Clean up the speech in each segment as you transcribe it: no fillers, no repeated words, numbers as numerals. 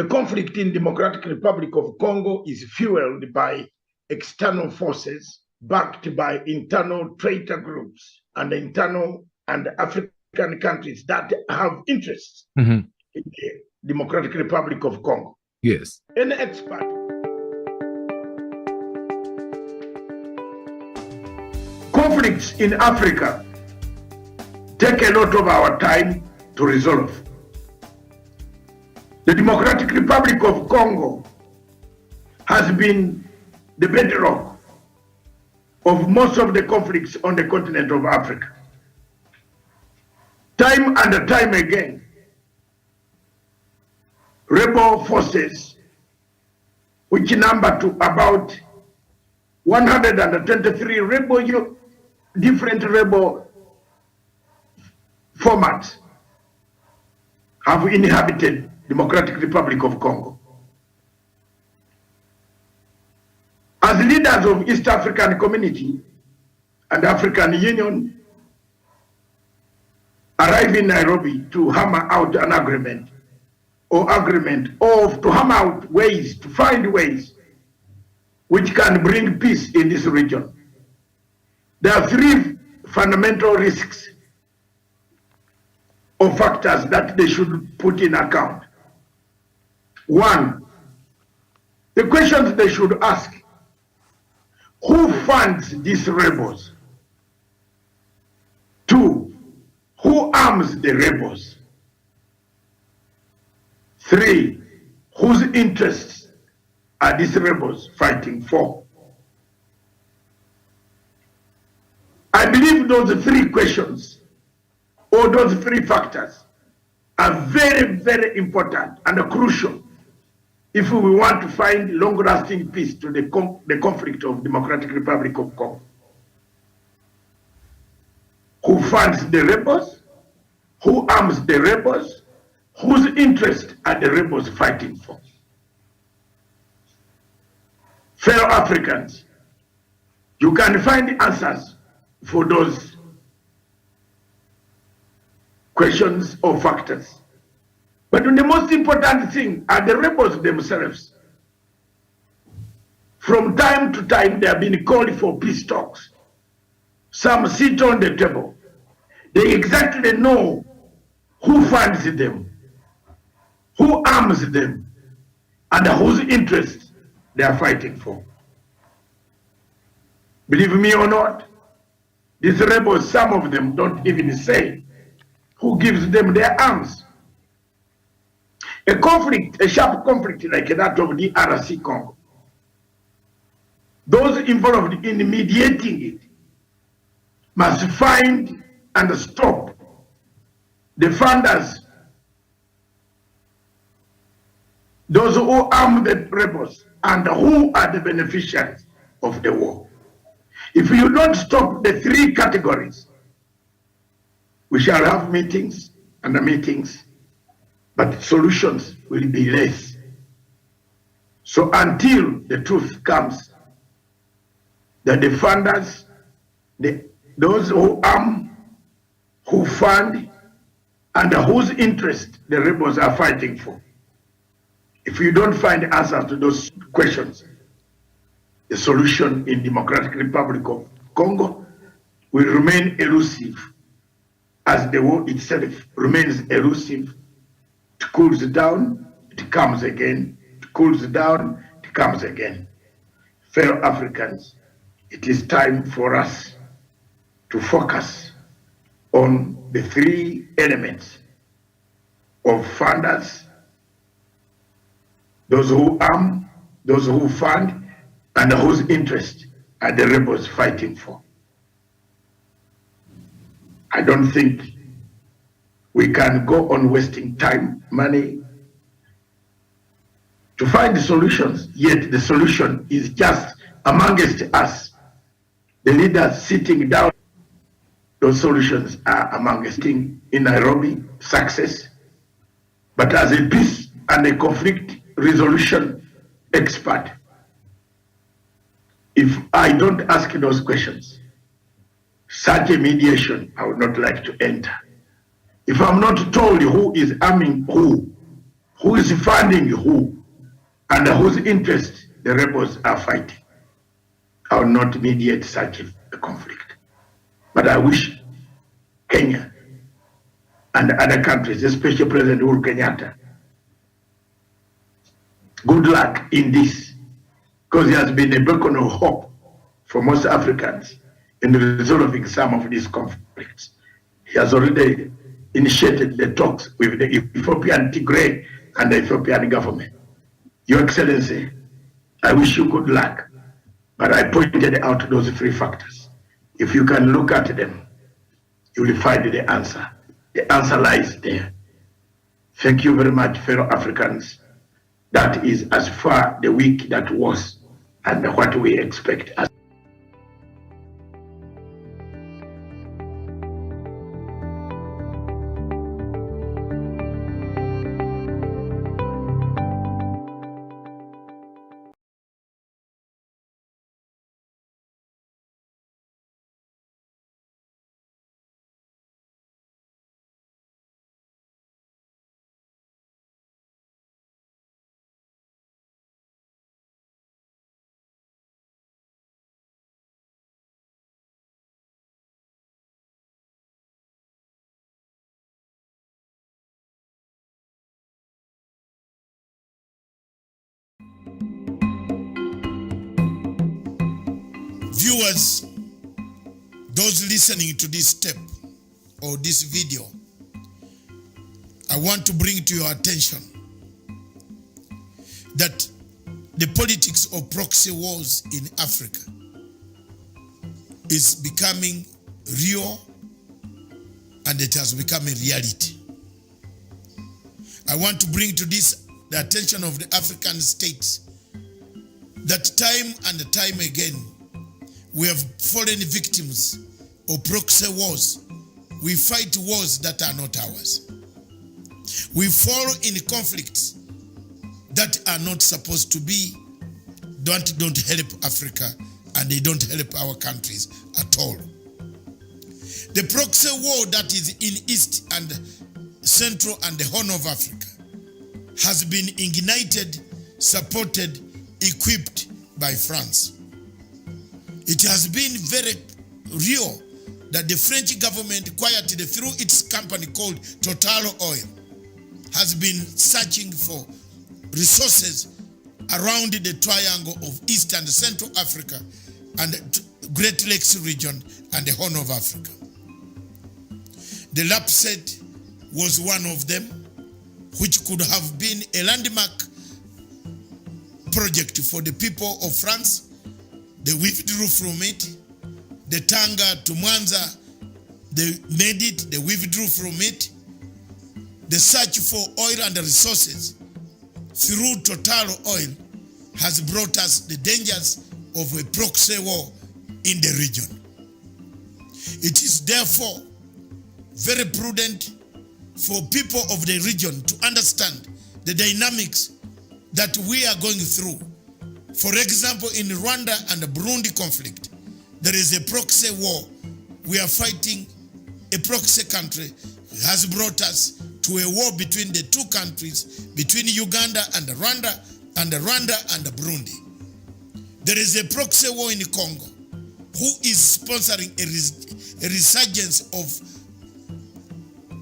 The conflict in Democratic Republic of Congo is fueled by external forces backed by internal traitor groups and internal and African countries that have interests in the Democratic Republic of Congo. Yes. An expert. Conflicts in Africa take a lot of our time to resolve. The Democratic Republic of Congo has been the bedrock of most of the conflicts on the continent of Africa. Time and time again, rebel forces, which number to about 123 different rebel formats, have inhabited Democratic Republic of Congo. As leaders of East African Community and African Union arrive in Nairobi to hammer out an agreement or to hammer out ways, to find ways which can bring peace in this region. There are three fundamental risks or factors that they should put in account. One, the questions they should ask: who funds these rebels? Two, who arms the rebels? Three, whose interests are these rebels fighting for? I believe those three questions or those three factors are very, very important and crucial if we want to find long-lasting peace to the conflict of Democratic Republic of Congo. Who funds the rebels? Who arms the rebels? Whose interests are the rebels fighting for? Fellow Africans, you can find answers for those questions or factors. But the most important thing are the rebels themselves. From time to time, they have been called for peace talks. Some sit on the table. They exactly know who funds them, who arms them, and whose interests they are fighting for. Believe me or not, these rebels, some of them don't even say who gives them their arms. A conflict, a sharp conflict like that of the DRC Congo, those involved in mediating it must find and stop the funders, those who arm the rebels, and who are the beneficiaries of the war. If you don't stop the three categories, we shall have meetings and meetings, but solutions will be less. So until the truth comes that the funders, those who arm, who fund, and whose interest the rebels are fighting for, if you don't find answers to those questions, the solution in Democratic Republic of Congo will remain elusive, as the war itself remains elusive. It cools down, it comes again. It cools down, it comes again. Fellow Africans, it is time for us to focus on the three elements of funders, those who arm, those who fund, and whose interest are the rebels fighting for. I don't think we can go on wasting time, money to find the solutions, yet the solution is just amongst us, the leaders sitting down. Those solutions are amongst in Nairobi, success. But as a peace and a conflict resolution expert, if I don't ask those questions, such a mediation I would not like to enter. If I'm not told who is arming who, who is funding who, and whose interest the rebels are fighting. I will not mediate such a conflict. But I wish Kenya and other countries, especially President Uhuru Kenyatta, good luck in this, because he has been a beacon of hope for most Africans in resolving some of these conflicts. He has already initiated the talks with the Ethiopian Tigray and the Ethiopian government. Your Excellency, I wish you good luck, but I pointed out those 3 factors. If you can look at them, you will find the answer. The answer lies there. Thank you very much, fellow Africans. That is as far the week that was and what we expect as viewers, those listening to this tape or this video, I want to bring to your attention that the politics of proxy wars in Africa is becoming real, and it has become a reality. I want to bring to this the attention of the African states that time and time again we have fallen victims of proxy wars. We fight wars that are not ours. We fall in conflicts that are not supposed to be, don't help Africa, and they don't help our countries at all. The proxy war that is in East and Central and the Horn of Africa has been ignited, supported, equipped by France. It has been very real that the French government, quietly through its company called Total Oil, has been searching for resources around the triangle of East and Central Africa and Great Lakes region and the Horn of Africa. The LAPSET was one of them, which could have been a landmark project for the people of France. They withdrew from it. The Tanga to Mwanza, they made it, they withdrew from it. The search for oil and resources through Total Oil has brought us the dangers of a proxy war in the region. It is therefore very prudent for people of the region to understand the dynamics that we are going through. For example, in Rwanda and the Burundi conflict, there is a proxy war. We are fighting a proxy country has brought us to a war between the two countries, between Uganda and Rwanda and Burundi. There is a proxy war in Congo who is sponsoring a resurgence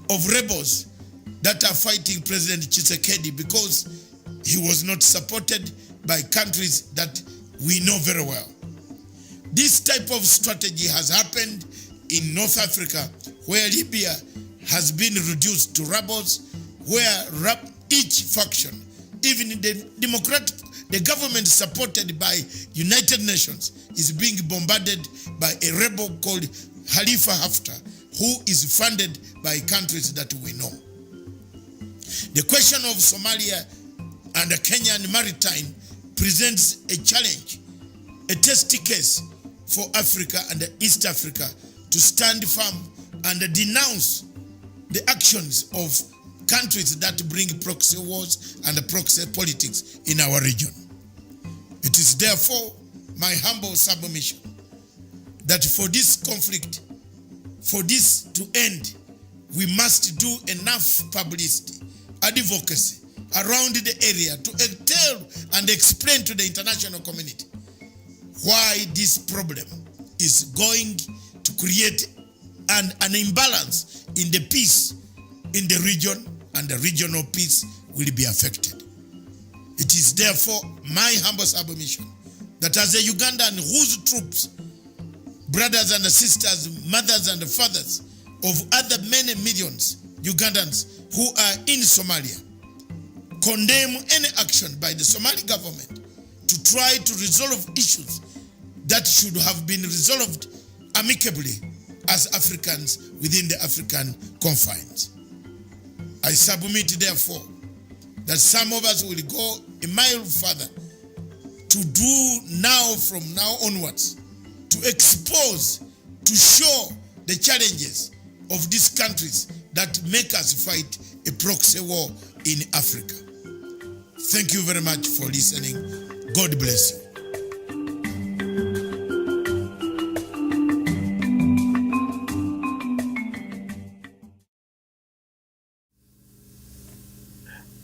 of rebels that are fighting President Tshisekedi because he was not supported by countries that we know very well. This type of strategy has happened in North Africa, where Libya has been reduced to rebels, where each faction, even the government supported by United Nations, is being bombarded by a rebel called Khalifa Haftar, who is funded by countries that we know. The question of Somalia and the Kenyan maritime presents a challenge, a test case for Africa and East Africa to stand firm and denounce the actions of countries that bring proxy wars and proxy politics in our region. It is therefore my humble submission that for this conflict, for this to end, we must do enough publicity, advocacy, around the area to tell and explain to the international community why this problem is going to create an imbalance in the peace in the region, and the regional peace will be affected. It is therefore my humble submission that as a Ugandan whose troops, brothers and sisters, mothers and fathers of other many millions Ugandans who are in Somalia, condemn any action by the Somali government to try to resolve issues that should have been resolved amicably as Africans within the African confines. I submit, therefore, that some of us will go a mile further to do now, from now onwards, to expose, to show the challenges of these countries that make us fight a proxy war in Africa. Thank you very much for listening. God bless you.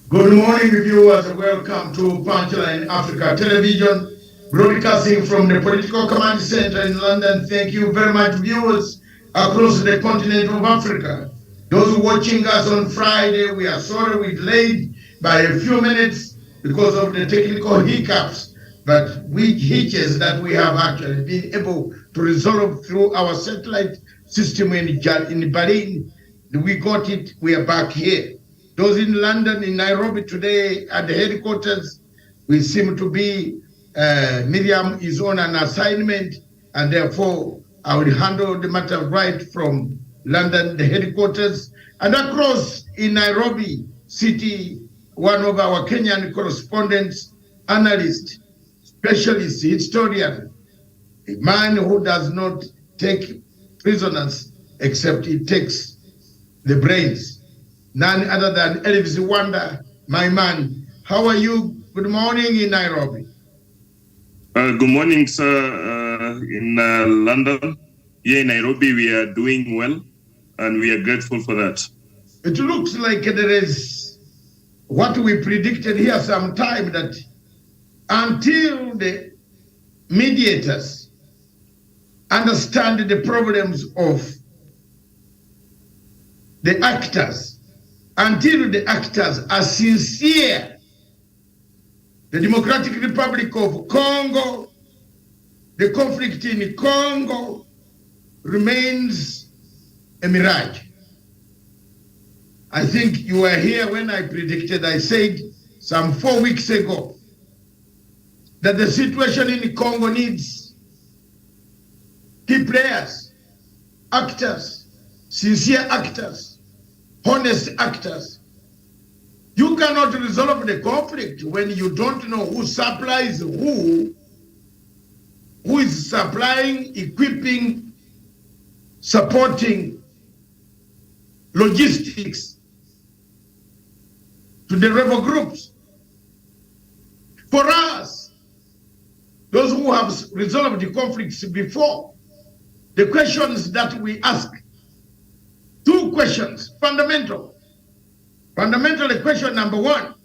Good morning, viewers. Welcome to Punchline Africa Television, broadcasting from the Political Command Center in London. Thank you very much, viewers across the continent of Africa. Those watching us on Friday, we are sorry we delayed by a few minutes because of the technical hiccups, but hitches that we have actually been able to resolve through our satellite system in Berlin. We got it. We are back here. Those in London, in Nairobi today at the headquarters, we seem to be, Miriam is on an assignment, and therefore I will handle the matter right from London, the headquarters, and across in Nairobi city, one of our Kenyan correspondents, analyst, specialist, historian, a man who does not take prisoners except he takes the brains. None other than Elvis Wanda, my man. How are you? Good morning in Nairobi. Good morning, sir. In London, here in Nairobi, we are doing well, and we are grateful for that. It looks like there is what we predicted here some time, that until the mediators understand the problems of the actors, until the actors are sincere, the Democratic Republic of Congo, the conflict in Congo remains a mirage. I think you were here when I predicted, I said some 4 weeks ago that the situation in Congo needs key players, actors, sincere actors, honest actors. You cannot resolve the conflict when you don't know who supplies who is supplying, equipping, supporting logistics to the rebel groups. For us, those who have resolved the conflicts before, the questions that we ask, two questions, fundamental. Fundamentally, question number one,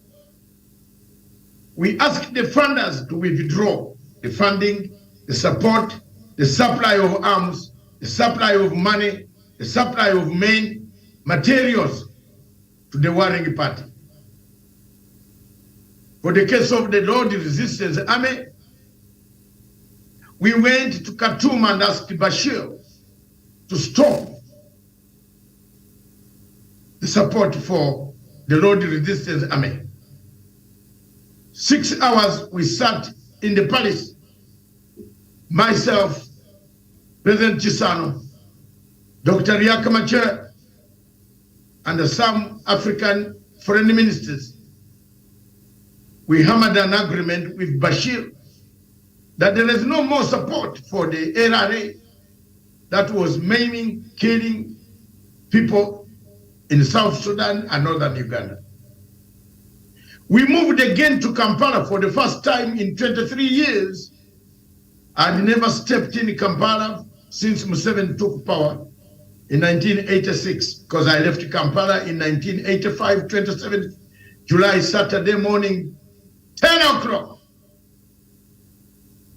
we ask the funders to withdraw the funding, the support, the supply of arms, the supply of money, the supply of men, materials to the warring party. For the case of the Lord Resistance Army, we went to Khartoum and asked Bashir to stop the support for the Lord Resistance Army. 6 hours we sat in the palace, myself, President Chisano, Dr. Riek Machar, and some African foreign ministers. We hammered an agreement with Bashir that there is no more support for the LRA that was maiming, killing people in South Sudan and Northern Uganda. We moved again to Kampala for the first time in 23 years. I'd never stepped in Kampala since Museveni took power in 1986, because I left Kampala in 1985, 27th July, Saturday morning, 10 o'clock,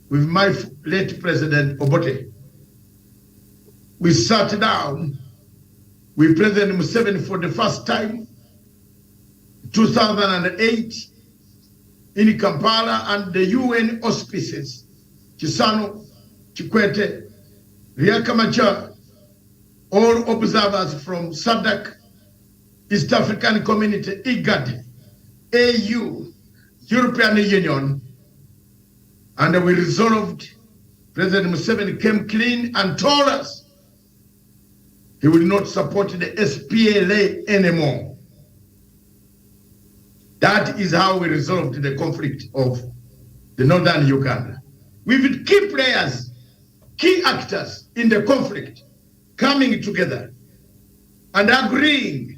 with my late President Obote. We sat down with President Museveni for the first time, 2008, in Kampala, and the UN auspices, Chisano, Chikwete, Riekamacha, all observers from SADC, East African Community, IGAD, AU, European Union, and we resolved. President Museveni came clean and told us he will not support the SPLA anymore. That is how we resolved the conflict of the northern Uganda. With key players, key actors in the conflict coming together and agreeing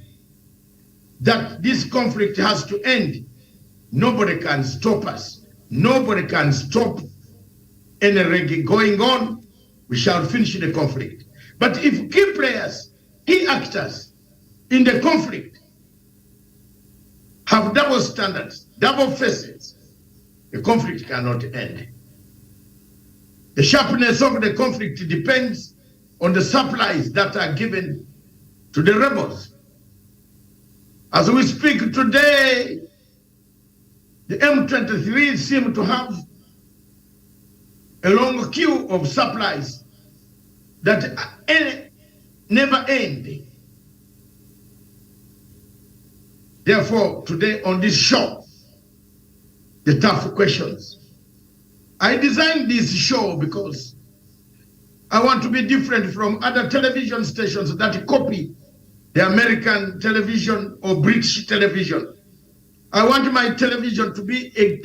that this conflict has to end. Nobody can stop us. Nobody can stop any reggae going on. We shall finish the conflict. But if key players, key actors in the conflict have double standards, double faces, the conflict cannot end. The sharpness of the conflict depends on the supplies that are given to the rebels. As we speak today, the M23 seem to have a long queue of supplies that never end. Therefore, today on this show, the tough questions. I designed this show because I want to be different from other television stations that copy the American television or British television. I want my television to be a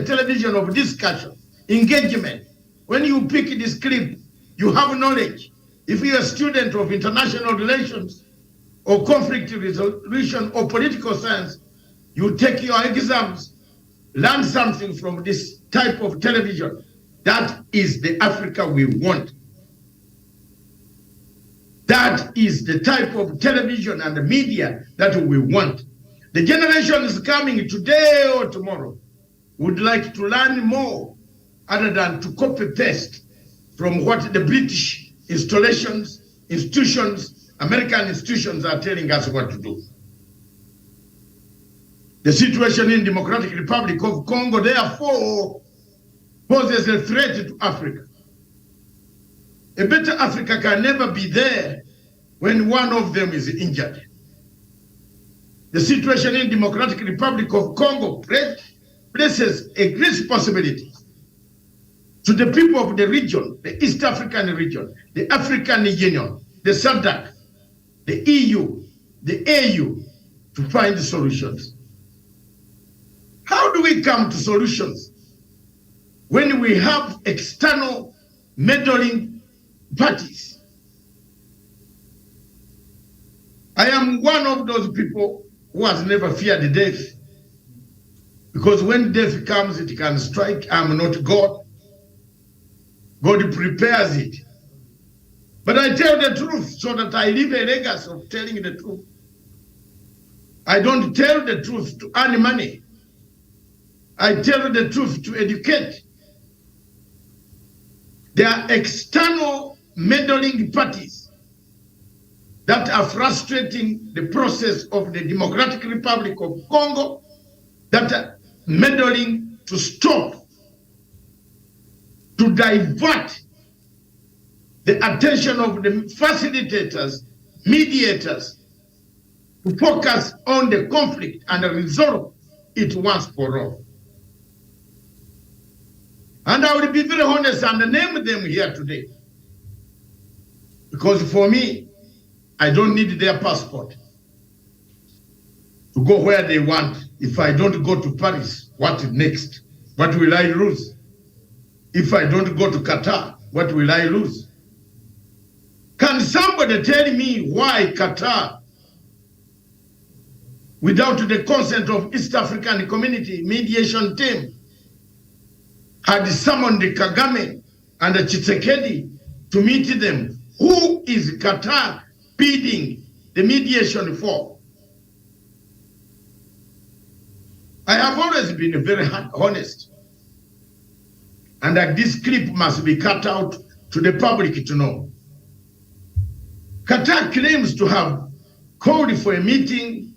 television of discussion, engagement. When you pick this clip, you have knowledge. If you're a student of international relations or conflict resolution or political science, you take your exams, learn something from this type of television. That is the Africa we want. That is the type of television and the media that we want. The generation is coming today or tomorrow would like to learn more other than to copy-paste from what the British institutions, American institutions are telling us what to do. The situation in Democratic Republic of Congo, therefore, poses a threat to Africa. A better Africa can never be there when one of them is injured. The situation in Democratic Republic of Congo places a great responsibility to the people of the region, the East African region, the African Union, the SADC, the EU, the AU, to find solutions. How do we come to solutions when we have external meddling parties? I am one of those people who has never feared death, because when death comes, it can strike. I'm not God. God prepares it. But I tell the truth so that I leave a legacy of telling the truth. I don't tell the truth to earn money. I tell the truth to educate. There are external meddling parties that are frustrating the process of the Democratic Republic of Congo, that are meddling to stop, to divert the attention of the facilitators, mediators, to focus on the conflict and resolve it once for all. And I will be very honest and name them here today. Because for me, I don't need their passport to go where they want. If I don't go to Paris, what next? What will I lose? If I don't go to Qatar, what will I lose? Can somebody tell me why Qatar, without the consent of East African Community mediation team, had summoned Kagame and Tshisekedi to meet them? Who is Qatar bidding the mediation for? I have always been very honest. And that this clip must be cut out to the public to know. Qatar claims to have called for a meeting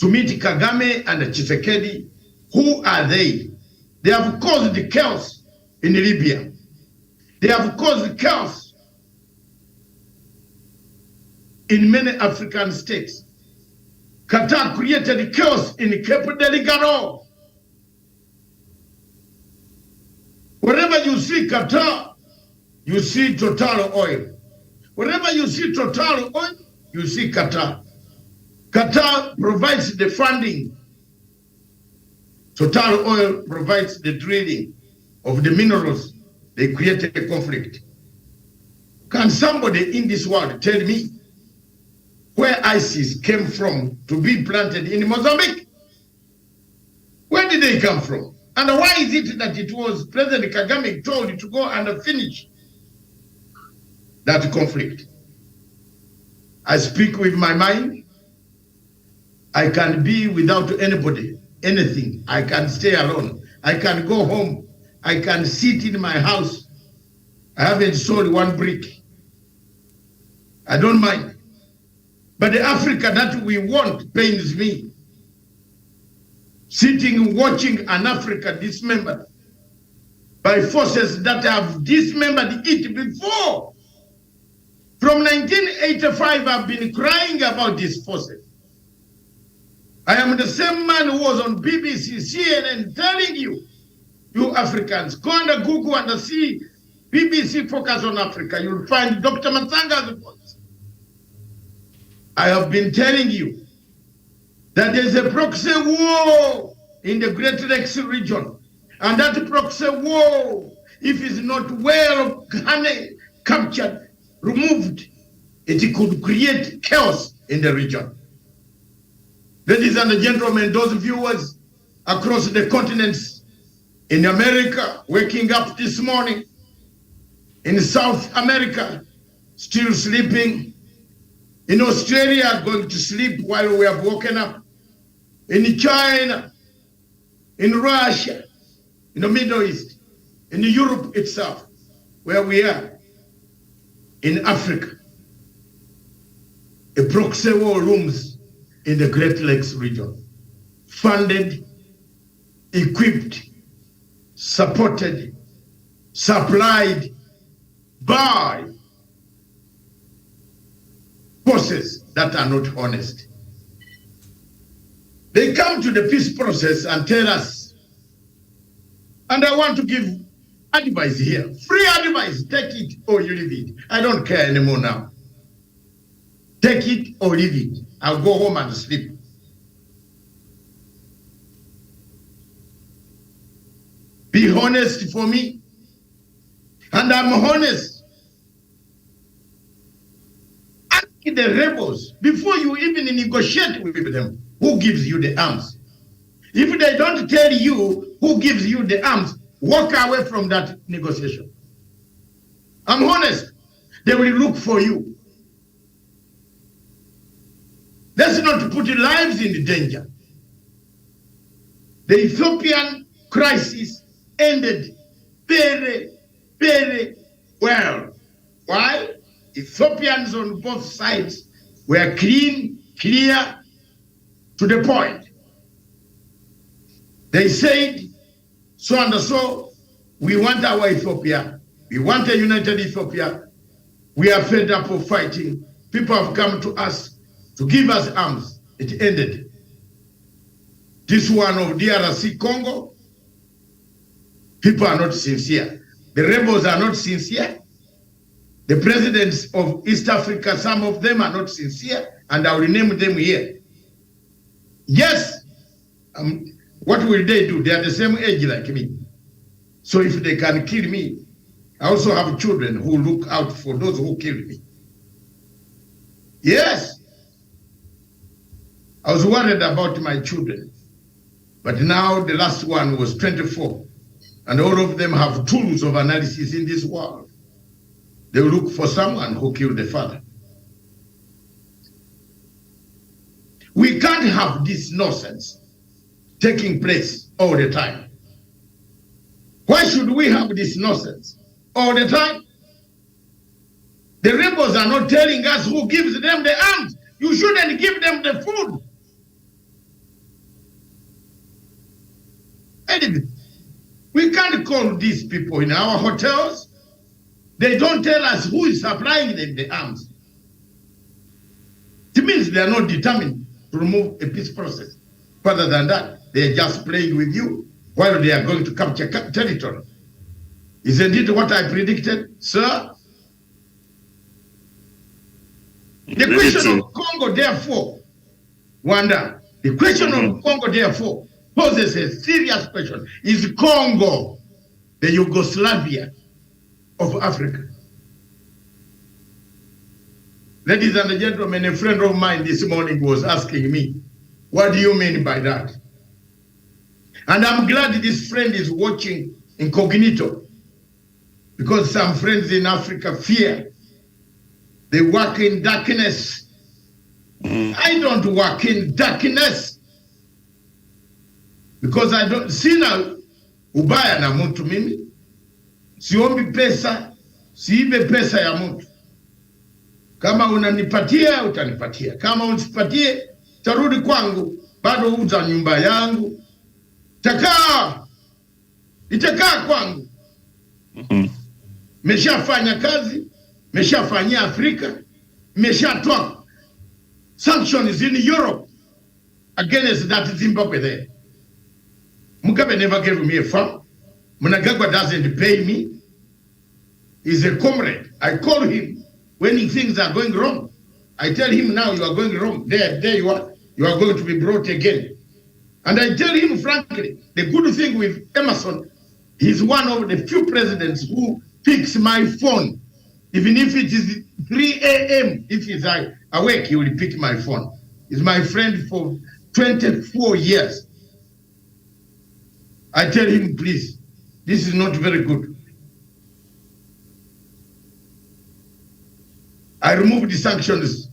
to meet Kagame and Tshisekedi. Who are they? They have caused the chaos in Libya. They have caused chaos in many African states. Qatar created chaos in Cape Delgado. Wherever you see Qatar, you see Total Oil. Wherever you see Total Oil, you see Qatar. Qatar provides the funding. Total Oil provides the drilling of the minerals. They create a conflict. Can somebody in this world tell me where ISIS came from to be planted in Mozambique? Where did they come from? And why is it that it was President Kagame told to go and finish that conflict? I speak with my mind. I can be without anybody, anything. I can stay alone. I can go home. I can sit in my house. I haven't sold one brick. I don't mind. But the Africa that we want pains me. Sitting watching an Africa dismembered by forces that have dismembered it before. From 1985, I've been crying about these forces. I am the same man who was on BBC, CNN, telling you, you Africans, go and Google and see BBC Focus on Africa. You'll find Dr. Matsanga's voice. I have been telling you that there's a proxy war in the Great Lakes region. And that proxy war, if it's not well captured, removed, it could create chaos in the region. Ladies and gentlemen, those viewers across the continents, in America, waking up this morning, in South America, still sleeping, in Australia, going to sleep while we have woken up, in China, in Russia, in the Middle East, in Europe itself, where we are, in Africa, a proxy war looms in the Great Lakes region, funded, equipped, supported, supplied by forces that are not honest. They come to the peace process and tell us, and I want to give advice here, free advice, take it or you leave it. I don't care anymore now. Take it or leave it. I'll go home and sleep. Be honest for me. And I'm honest. Ask the rebels before you even negotiate with them, who gives you the arms. If they don't tell you who gives you the arms, walk away from that negotiation. I'm honest. They will look for you. Let's not put lives in danger. The Ethiopian crisis ended very, very well. Why? Ethiopians on both sides were clean, clear, to the point. They said, so and so, we want our Ethiopia. We want a united Ethiopia. We are fed up of fighting. People have come to us to give us arms. It ended. This one of DRC Congo, people are not sincere. The rebels are not sincere. The presidents of East Africa, some of them are not sincere, and I will name them here. Yes, what will they do? They are the same age like me. So if they can kill me, I also have children who look out for those who killed me. Yes. I was worried about my children, but now the last one was 24, and all of them have tools of analysis in this world. They will look for someone who killed the father. We can't have this nonsense. taking place all the time. Why should we have this nonsense all the time? The rebels are not telling us who gives them the arms. You shouldn't give them the food. Anyway, we can't call these people in our hotels. They don't tell us who is supplying them the arms. It means they are not determined to remove a peace process. Further than that, they are just playing with you while they are going to capture territory. Isn't it what I predicted, sir? The question of Congo, therefore, Wanda, the question of Congo, therefore, poses a serious question. Is Congo the Yugoslavia of Africa? Ladies and gentlemen, a friend of mine this morning was asking me, what do you mean by that? And I'm glad this friend is watching incognito, because some friends in Africa fear. They work in darkness. I don't work in darkness, because I don't sina ubaya na mtu mimi. Siombi pesa, siibe pesa ya mtu. Kama unanipatia, utanipatia. Kama unipatie, tarudi kwangu, bado uza nyumba yangu. Itakaa kwangu. Meshafanya kazi, meshafanyia Afrika, meshatoa sanctions in Europe against that Zimbabwe there. Mugabe never gave me a farm. Mnangagwa doesn't pay me. He's a comrade. I call him when things are going wrong. I tell him, now you are going wrong. There you are. You are going to be brought again. And I tell him frankly, the good thing with Emerson, he's one of the few presidents who picks my phone. Even if it is 3 a.m., if he's awake, he will pick my phone. He's my friend for 24 years. I tell him, please, this is not very good. I removed the sanctions.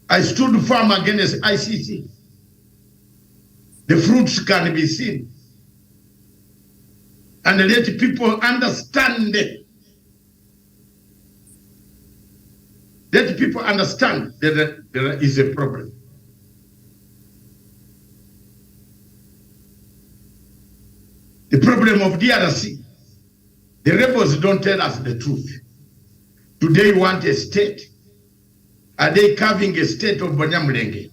I stood firm against ICC. The fruits can be seen. And let people understand it. Let people understand that there is a problem. The problem of DRC, the rebels don't tell us the truth. Do they want a state? Are they carving a state of Banyamulenge?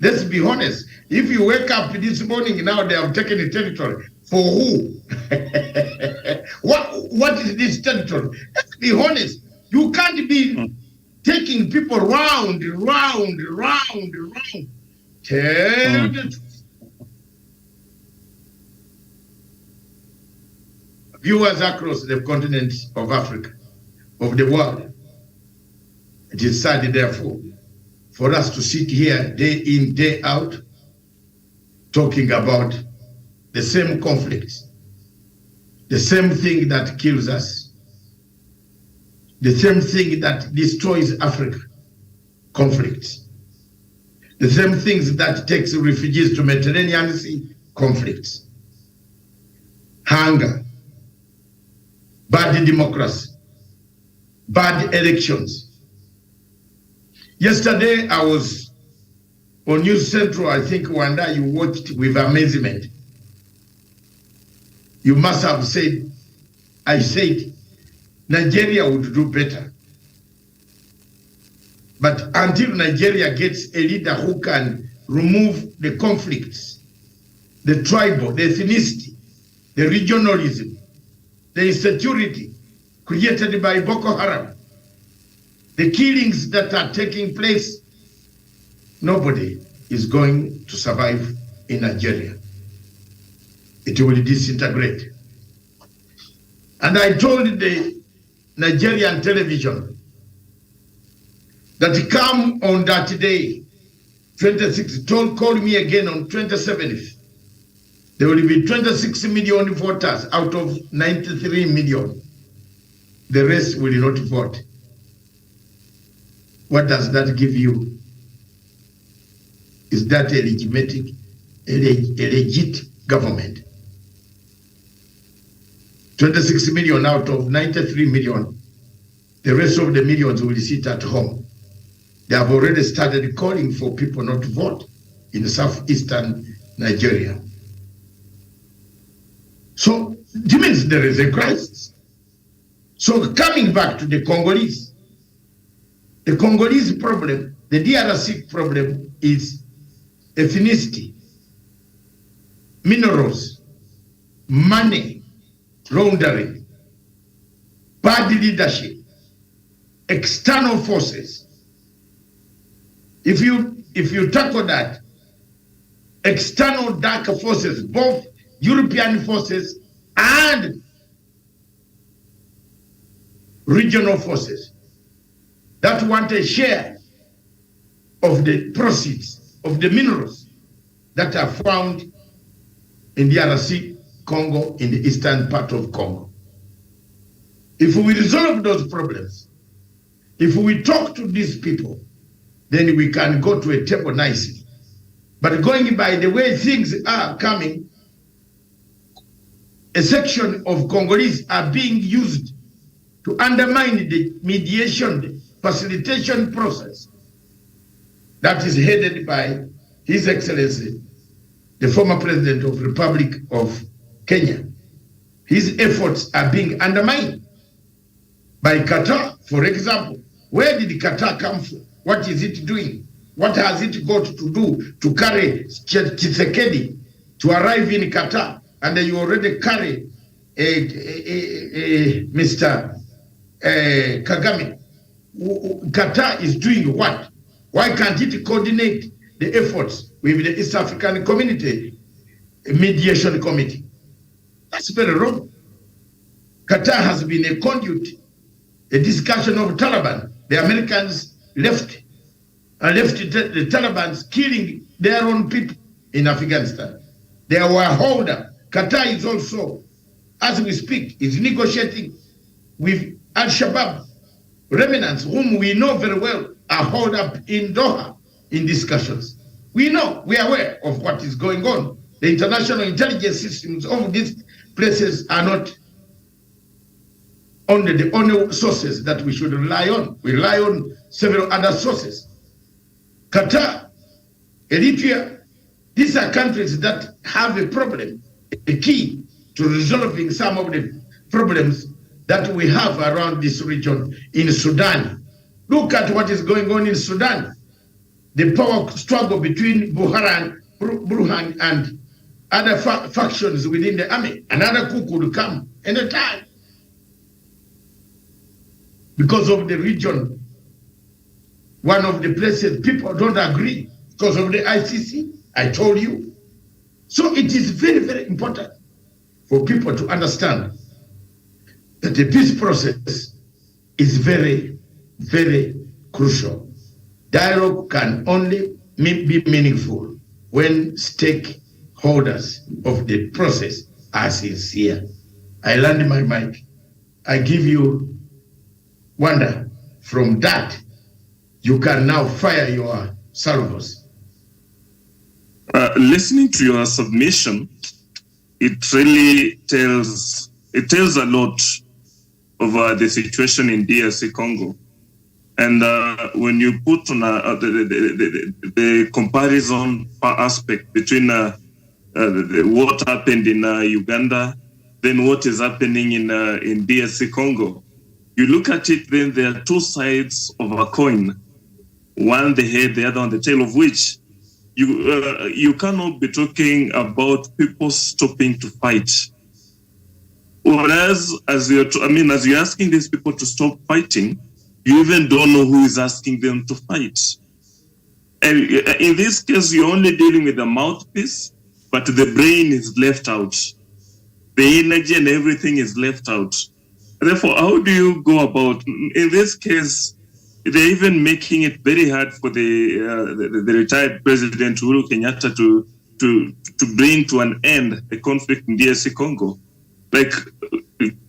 Let's be honest. If you wake up this morning, now they have taken the territory. For who? What is this territory? Let's be honest. You can't be taking people round. Tell the truth. Viewers across the continent of Africa, of the world, it is sad, therefore, for us to sit here day in, day out, talking about the same conflicts, the same thing that kills us, the same thing that destroys Africa, conflicts, the same things that takes refugees to Mediterranean Sea, conflicts, hunger, bad democracy, bad elections. Yesterday, I was on News Central. I think, Wanda, you watched with amazement. You must have said, I said, Nigeria would do better. But until Nigeria gets a leader who can remove the conflicts, the tribal, the ethnicity, the regionalism, the insecurity created by Boko Haram, the killings that are taking place, nobody is going to survive in Nigeria. It will disintegrate. And I told the Nigerian television that come on that day, 26th, call me again on 27th. There will be 26 million voters out of 93 million. The rest will not vote. What does that give you? Is that a legitimate a legit government. 26 million out of 93 million, the rest of the millions will sit at home. They have already started calling for people not to vote in southeastern Nigeria. So it means there is a crisis. So coming back to the Congolese problem, the DRC problem is ethnicity, minerals, money, laundering, bad leadership, external forces. If you tackle that, external dark forces, both European forces and regional forces that want a share of the proceeds of the minerals that are found in the DRC Congo, in the eastern part of Congo. If we resolve those problems, if we talk to these people, then we can go to a table nicely. But going by the way things are coming, a section of Congolese are being used to undermine the mediation, the facilitation process that is headed by His Excellency, the former President of the Republic of Kenya. His efforts are being undermined by Qatar, for example. Where did Qatar come from? What is it doing? What has it got to do to carry Tshisekedi to arrive in Qatar? And you already carry Mr. Kagame. Qatar is doing what? Why can't it coordinate the efforts with the East African Community Mediation Committee? That's very wrong. Qatar has been a conduit, a discussion of Taliban. The Americans left the Taliban killing their own people in Afghanistan. They were holder. Qatar is also, as we speak, is negotiating with Al-Shabaab remnants, whom we know very well are held up in Doha in discussions. We know, we are aware of what is going on. The international intelligence systems of these places are not only the only sources that we should rely on. We rely on several other sources. Qatar, Eritrea, these are countries that have a problem, a key to resolving some of the problems that we have around this region in Sudan. Look at what is going on in Sudan. The power struggle between Burhan and other factions within the army. Another coup could come anytime. Because of the region, one of the places people don't agree because of the ICC, I told you. So it is very, very important for people to understand that the peace process is very, very crucial. Dialogue can only be meaningful when stakeholders of the process are sincere. I land my mic. I give you wonder. From that, you can now fire your salvos. Listening to your submission, it really tells a lot of the situation in DRC Congo. And when you put on the comparison aspect between what happened in Uganda, then what is happening in DRC Congo, you look at it, then there are two sides of a coin, one the head, the other on the tail, of which you cannot be talking about people stopping to fight. Whereas, as you're asking these people to stop fighting, you even don't know who is asking them to fight. And in this case, you're only dealing with the mouthpiece, but the brain is left out. The energy and everything is left out. Therefore, how do you go about, in this case, they're even making it very hard for the retired President Uhuru Kenyatta to bring to an end the conflict in DRC Congo. Like,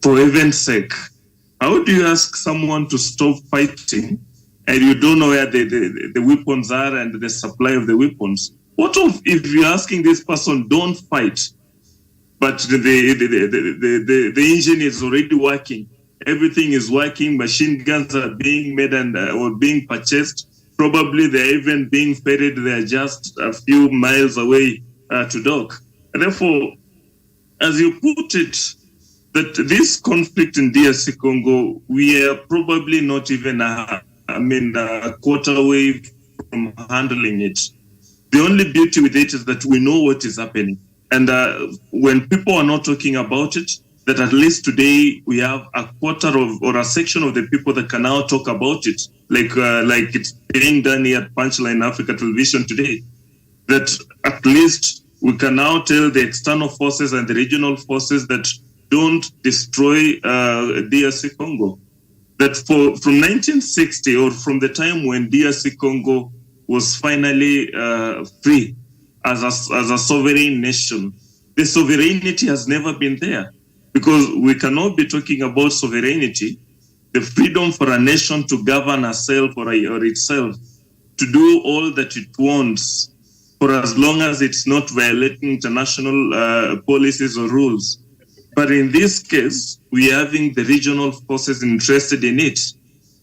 for heaven's sake, how do you ask someone to stop fighting and you don't know where the weapons are and the supply of the weapons? What if you're asking this person, don't fight, but the engine is already working, everything is working, machine guns are being made and or being purchased, probably they're even being ferried, they're just a few miles away to dock. And therefore, as you put it, that this conflict in DRC Congo, we are probably not even a quarter way from handling it. The only beauty with it is that we know what is happening. And when people are not talking about it, that at least today we have a quarter of or a section of the people that can now talk about it, like it's being done here at Punchline Africa Television today, that at least we can now tell the external forces and the regional forces that don't destroy DRC Congo. That from 1960, or from the time when DRC Congo was finally free as a sovereign nation, the sovereignty has never been there, because we cannot be talking about sovereignty, the freedom for a nation to govern herself or itself, to do all that it wants, for as long as it's not violating international policies or rules. But in this case, we are having the regional forces interested in it.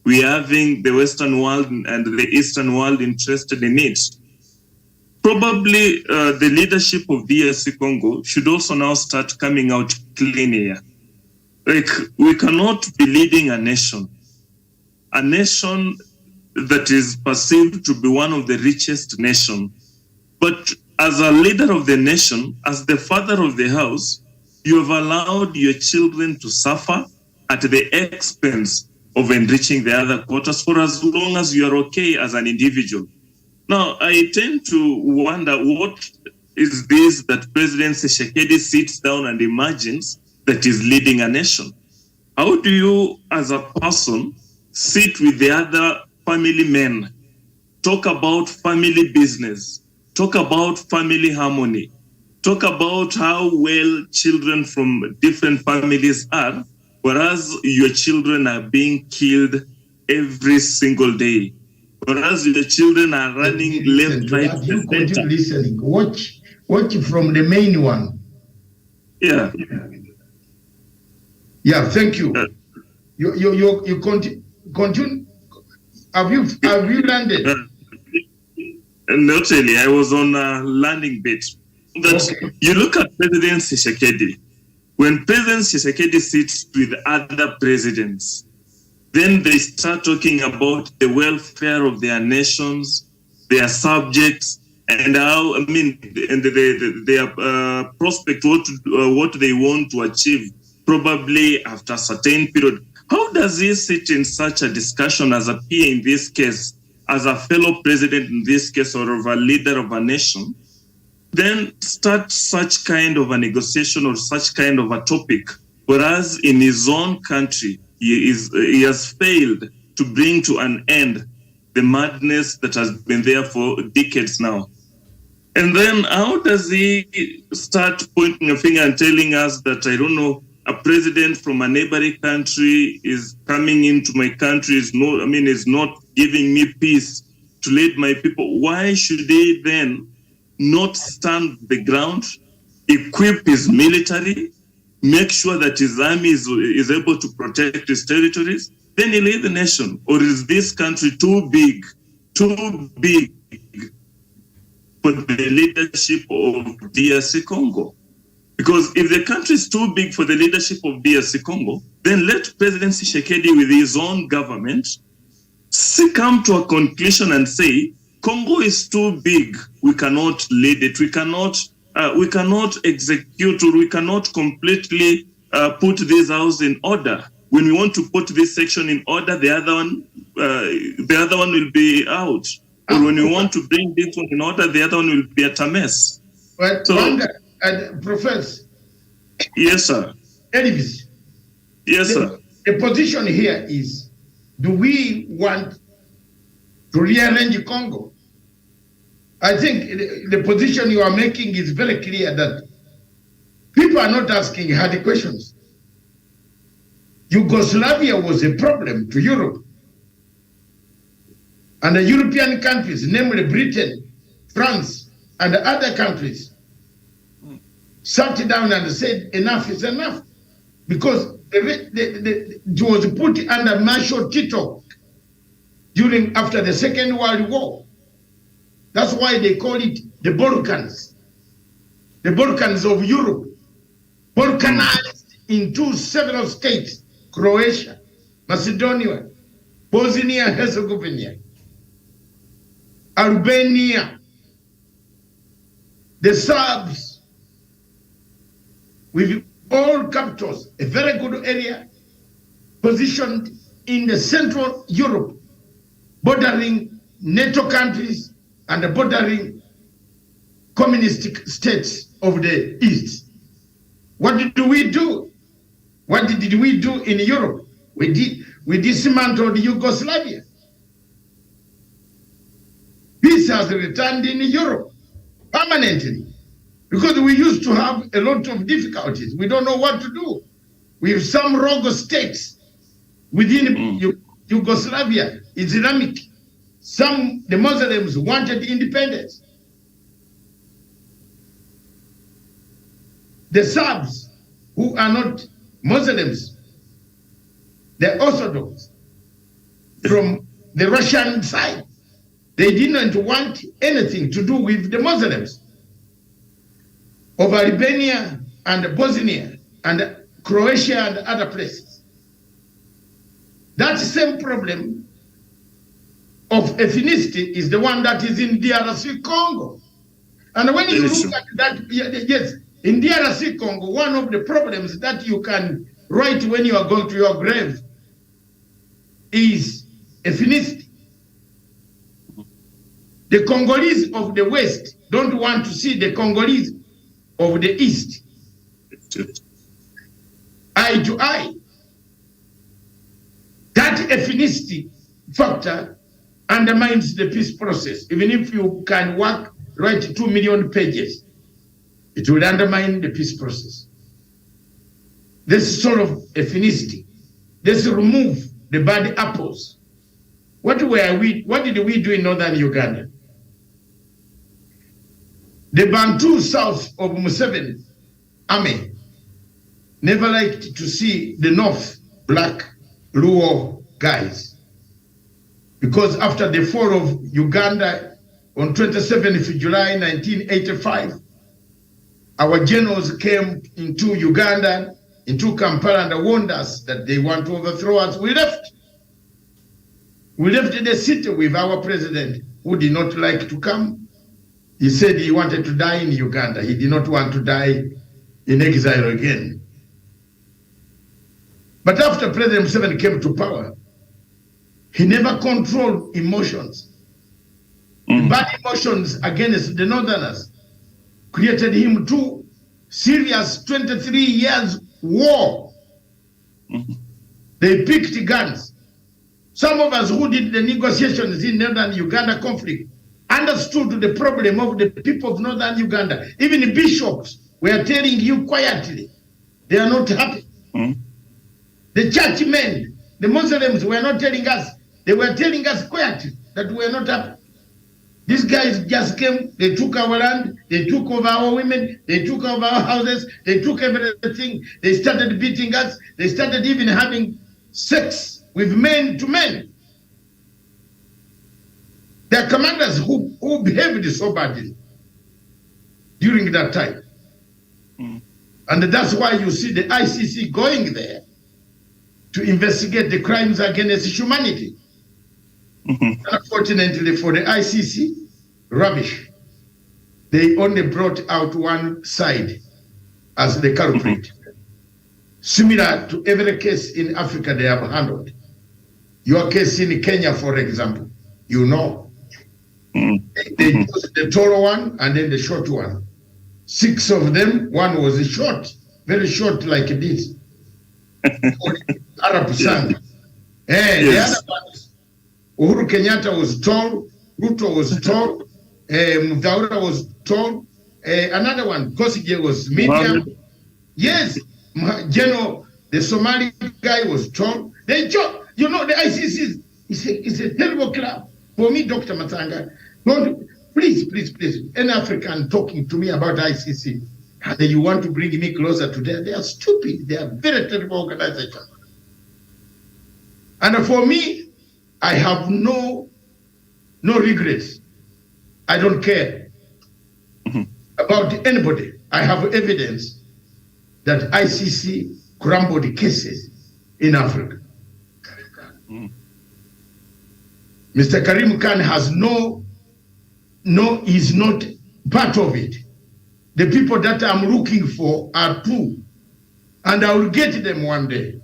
We are having the Western world and the Eastern world interested in it. Probably the leadership of DRC Congo should also now start coming out clean here. Like, we cannot be leading a nation that is perceived to be one of the richest nations. But as a leader of the nation, as the father of the house, you have allowed your children to suffer at the expense of enriching the other quarters for as long as you are okay as an individual. Now, I tend to wonder, what is this that President Tshisekedi sits down and imagines that is leading a nation? How do you, as a person, sit with the other family men, talk about family business, talk about family harmony, talk about how well children from different families are, whereas your children are being killed every single day, whereas the children are running left, right, you continue listening. Watch from the main one. Yeah. Yeah, thank you. You continue. Have you landed? Not really. I was on a landing bit. That you look at President Tshisekedi. When President Tshisekedi sits with other presidents, then they start talking about the welfare of their nations, their subjects, and how, and their prospect, what they want to achieve, probably after a certain period. How does he sit in such a discussion as a peer in this case, as a fellow president in this case, or of a leader of a nation, then start such kind of a negotiation or such kind of a topic, whereas in his own country, he has failed to bring to an end the madness that has been there for decades now. And then how does he start pointing a finger and telling us that, I don't know, a president from a neighboring country is coming into my country, is not giving me peace to lead my people? Why should they then not stand the ground, equip his military, make sure that his army is able to protect his territories, then he lead the nation? Or is this country too big for the leadership of DRC Congo? Because if the country is too big for the leadership of DRC Congo, then let President Tshisekedi with his own government come to a conclusion and say, Congo is too big, we cannot lead it, we cannot execute, or we cannot completely put this house in order. When we want to put this section in order, the other one will be out. Or when we want to bring this one in order, the other one will be at a mess. But So, Professor yes, sir. Elvis, Yes, sir. the position here is, do we want to rearrange Congo? I think the position you are making is very clear that people are not asking hard questions. Yugoslavia was a problem to Europe. And the European countries, namely Britain, France, and other countries sat down and said enough is enough, because it was put under Marshal Tito after the Second World War. That's why they call it the Balkans of Europe, balkanized into several states: Croatia, Macedonia, Bosnia-Herzegovina, Albania, the Serbs, with all capitals, a very good area positioned in the Central Europe, bordering NATO countries and bordering communistic states of the East. What did we do? What did we do in Europe? We dismantled Yugoslavia. Peace has returned in Europe permanently, because we used to have a lot of difficulties. We don't know what to do. We have some rogue states within Yugoslavia, Islamic. The Muslims wanted independence. The Serbs, who are not Muslims, they're Orthodox from the Russian side. They didn't want anything to do with the Muslims of Albania and Bosnia and Croatia and other places. That same problem of ethnicity is the one that is in DRC Congo. And when you look at that, yes, in DRC Congo, one of the problems that you can write when you are going to your grave is ethnicity. The Congolese of the West don't want to see the Congolese of the East eye to eye. That ethnicity factor undermines the peace process. Even if you can write 2 million pages, it will undermine the peace process. This sort of ethnicity. Let's remove the bad apples. What did we do in northern Uganda? The Bantu south of Museveni army never liked to see the north black Luo guys, because after the fall of Uganda on 27th July 1985, our generals came into Uganda, into Kampala, and warned us that they want to overthrow us. We left. We left the city with our president, who did not like to come. He said he wanted to die in Uganda. He did not want to die in exile again. But after President Museveni came to power, he never controlled emotions. The bad emotions against the Northerners created him two serious 23 years war. They picked guns. Some of us who did the negotiations in Northern Uganda conflict understood the problem of the people of Northern Uganda. Even the bishops were telling you quietly, they are not happy. The churchmen, the Muslims were not telling us, they were telling us quietly that we are not happy. These guys just came, they took our land, they took over our women, they took over our houses, they took everything, they started beating us, they started even having sex with men to men. There are commanders who behaved so badly during that time. And that's why you see the ICC going there to investigate the crimes against humanity. Unfortunately for the ICC, rubbish. They only brought out one side as the culprit. Similar to every case in Africa they have handled. Your case in Kenya, for example, you know. They used the tall one and then the short one. 6 of them, one was short, very short like this. Arab Sang. The other ones, Uhuru Kenyatta was tall, Ruto was tall, Mutaura was tall, another one, Kosige was medium. Yes, General, the Somali guy was tall. They joke, you know, the ICC is a terrible club. For me, Dr. Matanga, please, any African talking to me about ICC, and you want to bring me closer to them, they are stupid. They are very terrible organizations. And for me, I have no regrets. I don't care about anybody. I have evidence that ICC crumbled cases in Africa. Mr. Karim Khan has is not part of it. The people that I'm looking for are two, and I will get them one day.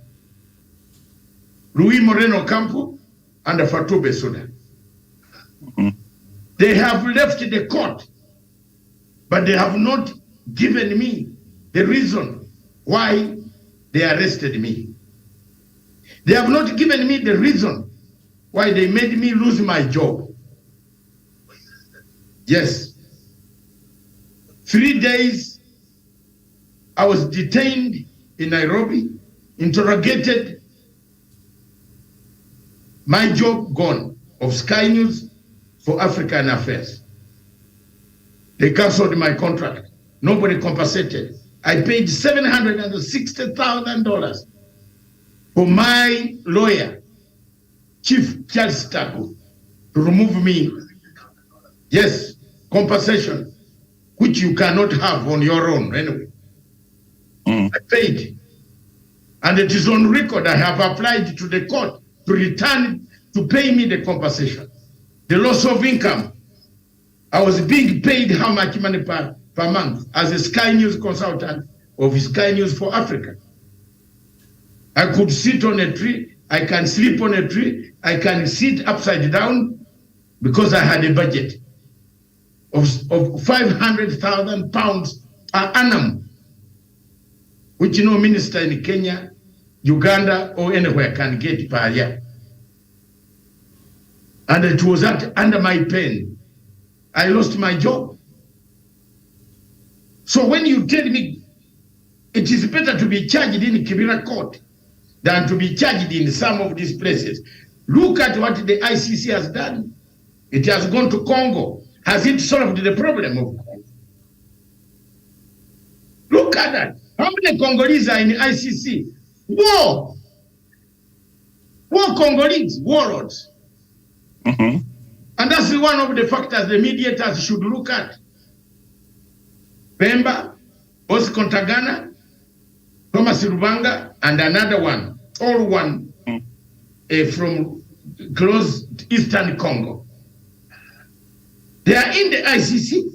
Luis Moreno Campo and Fatou Bensouda. They have left the court, but they have not given me the reason why they arrested me. They have not given me the reason why they made me lose my job. Yes. 3 days I was detained in Nairobi, interrogated, my job gone of Sky News for African Affairs. They canceled my contract. Nobody compensated. I paid $760,000 for my lawyer, Chief Charles Taku, to remove me. Yes, compensation, which you cannot have on your own anyway. I paid. And it is on record. I have applied to the court to return to pay me the compensation. The loss of income. I was being paid how much money per month as a Sky News consultant of Sky News for Africa. I could sit on a tree, I can sleep on a tree, I can sit upside down because I had a budget of 500,000 pounds per annum, which no minister in Kenya, Uganda, or anywhere can get per year. And it was under my pen. I lost my job. So when you tell me it is better to be charged in Kibera court than to be charged in some of these places, look at what the ICC has done. It has gone to Congo. Has it solved the problem of Congo? Look at that. How many Congolese are in the ICC? War Congolese, warlords. And that's one of the factors the mediators should look at. Bemba, Bosco Ntaganda, Thomas Lubanga, and another one, all one from close Eastern Congo. They are in the ICC.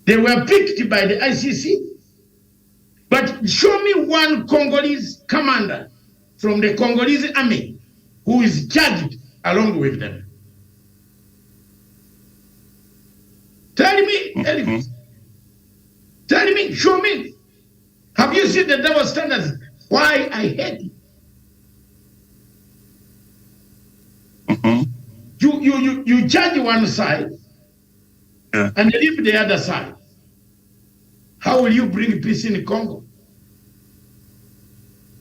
They were picked by the ICC. But show me one Congolese commander from the Congolese army who is charged along with them. Tell me, Elvis. Tell me, show me. Have you seen the double standards? Why I hate it? You charge one side and leave the other side. How will you bring peace in Congo?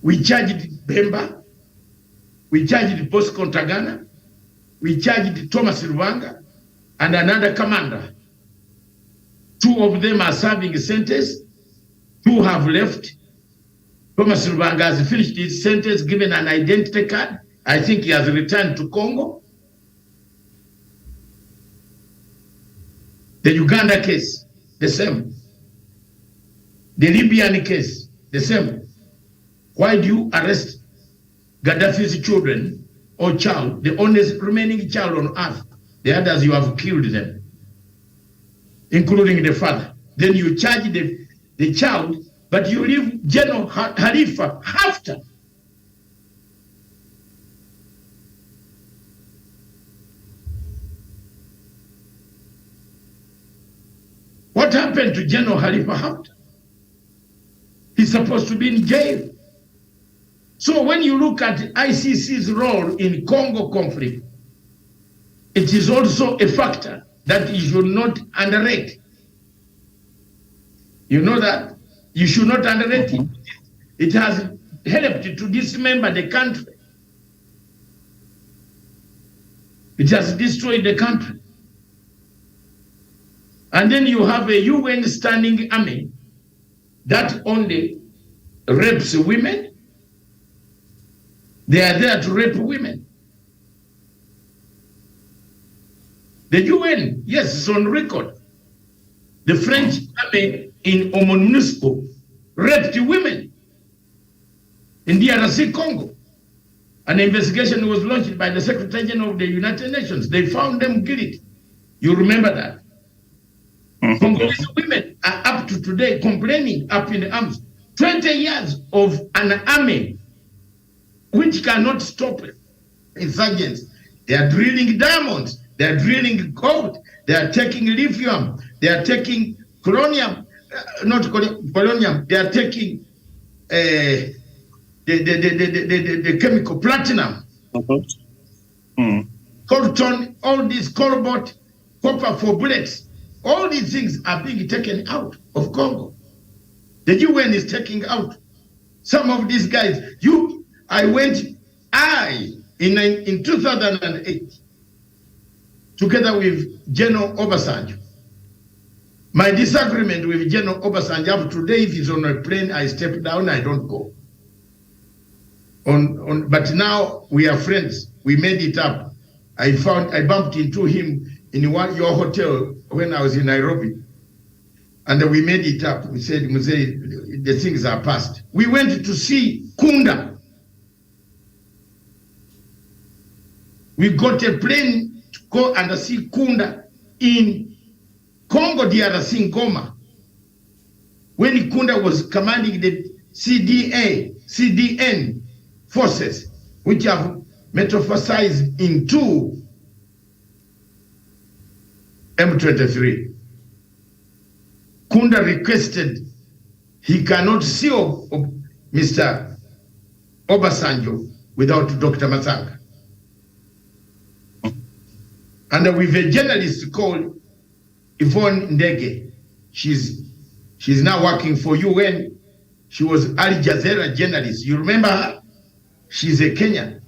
We charged Bemba, we charged Bosco Ntaganda, we charged Thomas Lubanga, and another commander. 2 of them are serving sentence, 2 have left. Thomas Lubanga has finished his sentence, given an identity card. I think he has returned to Congo. The Uganda case, the same. The Libyan case, the same. Why do you arrest Gaddafi's children or child, the only remaining child on earth? The others, you have killed them, including the father. Then you charge the child, but you leave General Khalifa after. What happened to General Khalifa Haftar? He's supposed to be in jail. So when you look at ICC's role in Congo conflict, it is also a factor that you should not underrate. You know that? You should not underrate it. It has helped to dismember the country. It has destroyed the country. And then you have a UN standing army that only rapes women. They are there to rape women. The UN, yes, it's on record. The French army in MONUSCO raped women in DRC Congo. An investigation was launched by the Secretary General of the United Nations. They found them guilty. You remember that? Congolese women are up to today complaining up in arms. 20 years of an army which cannot stop insurgents. They are drilling diamonds. They are drilling gold. They are taking lithium. They are taking polonium. Not polonium. They are taking the chemical platinum. Coltan, all these cobalt, copper for bullets. All these things are being taken out of Congo. The UN is taking out some of these guys. In 2008, together with General Obasanjo. My disagreement with General Obasanjo today, if he's on a plane, I step down, I don't go. But now we are friends. We made it up. I bumped into him in your hotel when I was in Nairobi. And we made it up. We said, the things are past. We went to see Kunda. We got a plane to go and see Kunda in Congo DRC, Goma. When Kunda was commanding the CDN forces, which have metamorphosized into M23. Kunda requested he cannot see Mr. Obasanjo without Dr. Matsanga. And with a journalist called Yvonne Ndege, she's now working for UN. She was Al Jazeera journalist. You remember her? She's a Kenyan.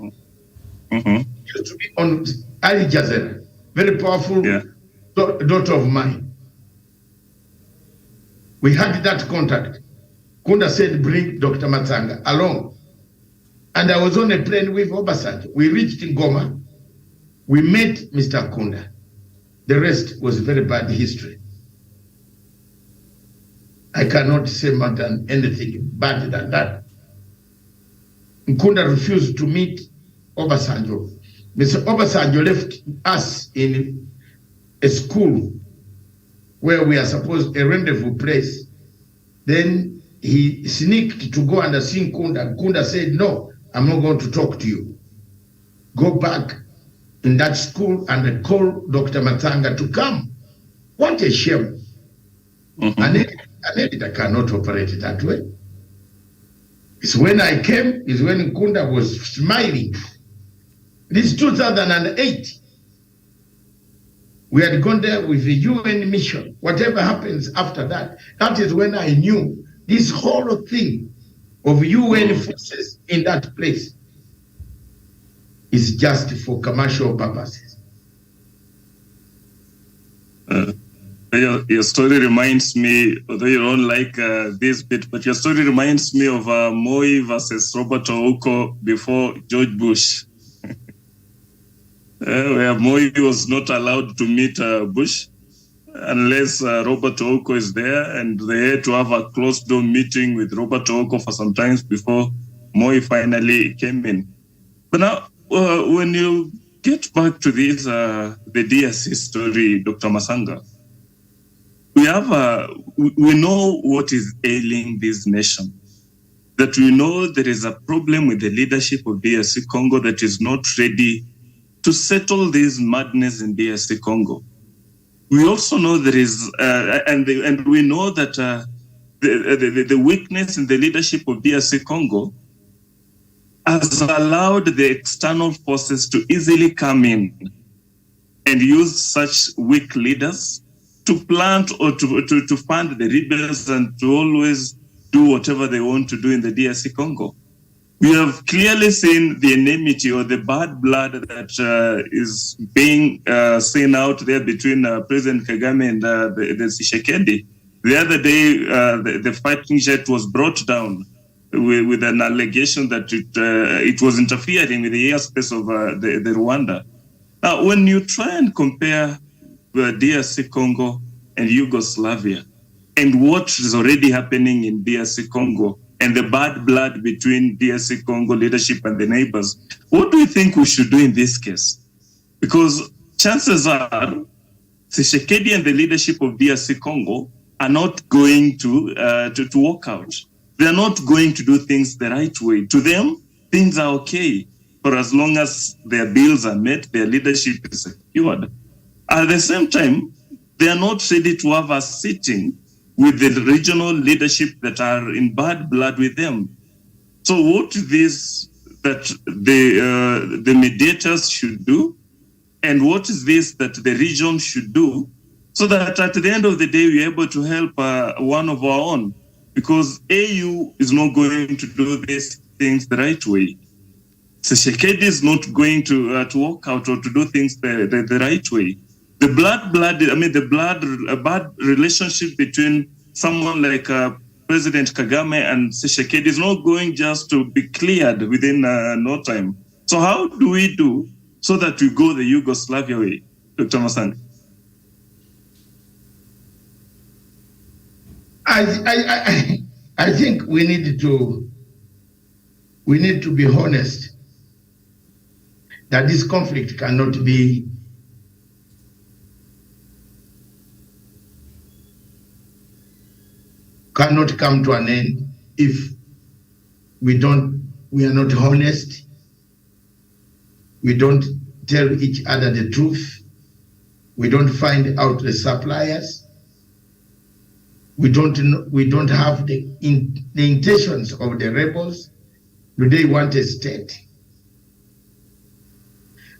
She used to be on Al Jazeera. Very powerful daughter of mine. We had that contact. Kunda said, bring Dr. Matsanga along. And I was on a plane with Obasanjo. We reached in Goma. We met Mr. Kunda. The rest was very bad history. I cannot say more than anything bad than that. Kunda refused to meet Obasanjo. Mr. Obasanjo left us in a school where we are supposed a rendezvous place. Then he sneaked to go and see Kunda. Kunda said, no, I'm not going to talk to you. Go back in that school and call Dr. Matsanga to come. What a shame. An editor cannot operate that way. It's when I came, is when Kunda was smiling. This 2008. We had gone there with the UN mission. Whatever happens after that, that is when I knew this whole thing of UN forces in that place is just for commercial purposes. Your story reminds me, although you don't like this bit, but your story reminds me of Moi versus Robert Ouko before George Bush. Where Moi was not allowed to meet Bush unless Robert Ouko is there, and they had to have a closed-door meeting with Robert Ouko for some time before Moi finally came in. But now, when you get back to this, the DRC story, Dr. Matsanga, we know what is ailing this nation. That we know there is a problem with the leadership of DRC Congo that is not ready to settle this madness in DRC Congo. We also know there is, and we know that the weakness in the leadership of DRC Congo has allowed the external forces to easily come in and use such weak leaders to plant or to fund the rebels and to always do whatever they want to do in the DRC Congo. we have clearly seen the enmity or the bad blood that is being seen out there between President Kagame and the Tshisekedi. The other day, the fighting jet was brought down with an allegation that it was interfering with the airspace of the Rwanda. Now, when you try and compare DRC Congo and Yugoslavia and what is already happening in DRC Congo and the bad blood between DRC Congo leadership and the neighbors, what do you think we should do in this case? Because chances are Tshisekedi and the leadership of DRC Congo are not going to walk out. They are not going to do things the right way. To them, things are okay for as long as their bills are met, their leadership is secured. At the same time, they are not ready to have a sitting with the regional leadership that are in bad blood with them. So what is this that the mediators should do? And what is this that the region should do so that at the end of the day, we're able to help one of our own? Because AU is not going to do these things the right way. Tshisekedi is not going to walk out or to do things the right way. The bad relationship between someone like President Kagame and Tshisekedi is not going just to be cleared within no time. So how do we do so that we go the Yugoslavia way, Dr. Masani? I think we need to be honest that this conflict cannot come to an end if we are not honest, we don't tell each other the truth, we don't find out the suppliers, we don't have the intentions of the rebels. Do they want a state?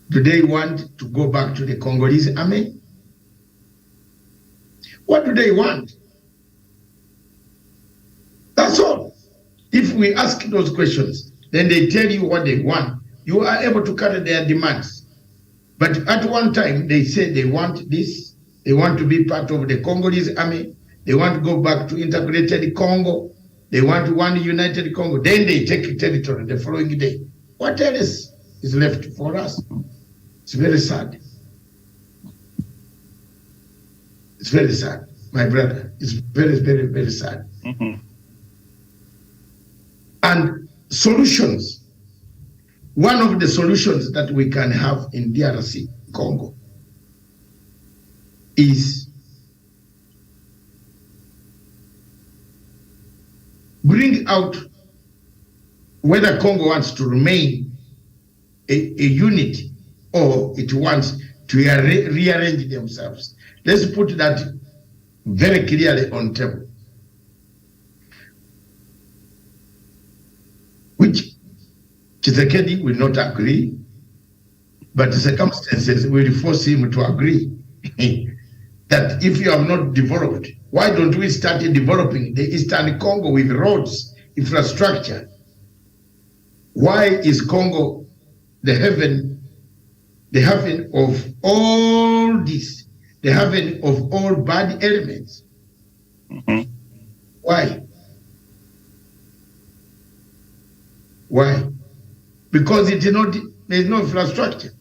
Do they want to go back to the Congolese army? What do they want? That's all. If we ask those questions, then they tell you what they want. You are able to carry their demands. But at one time, they say they want this, they want to be part of the Congolese army, they want to go back to integrated Congo, they want one united Congo. Then they take territory the following day. What else is left for us? It's very sad. It's very sad, my brother. It's very, very, very sad. Mm-hmm. And solutions. One of the solutions that we can have in DRC Congo is bring out whether Congo wants to remain a unit or it wants to rearrange themselves. Let's put that very clearly on table. Which Tshisekedi will not agree, but the circumstances will force him to agree that if you have not developed, why don't we start developing the Eastern Congo with roads, infrastructure? Why is Congo the heaven of all this, the heaven of all bad elements? Mm-hmm. Why? Why? Because there is no infrastructure.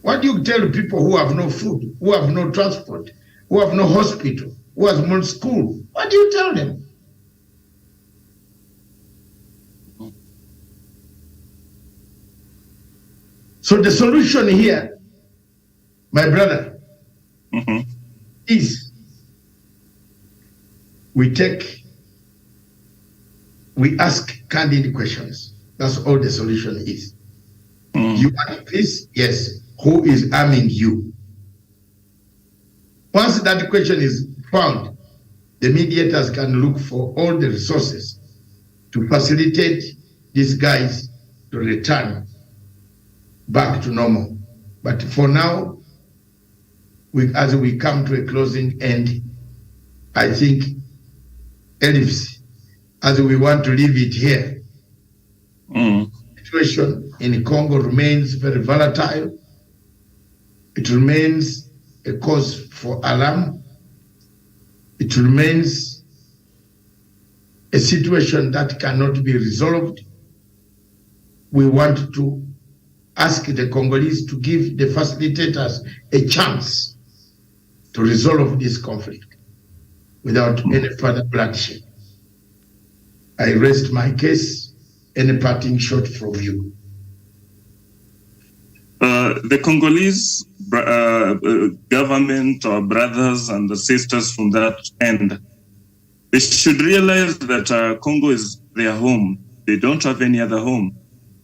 What do you tell people who have no food, who have no transport, who have no hospital, who have no school? What do you tell them? So the solution here, my brother, Mm-hmm. is we ask candid questions. That's all the solution is. Mm-hmm. You want peace? Yes. Who is arming you? Once that question is found, the mediators can look for all the resources to facilitate these guys to return back to normal. But for now, as we come to a closing end, I think, Elifs, as we want to leave it here, Situation in Congo remains very volatile. It remains a cause for alarm. It remains a situation that cannot be resolved. We want to ask the Congolese to give the facilitators a chance to resolve this conflict without any further bloodshed. I rest my case. Any parting shot from you? The Congolese government, or brothers and the sisters from that end, they should realize that Congo is their home. They don't have any other home.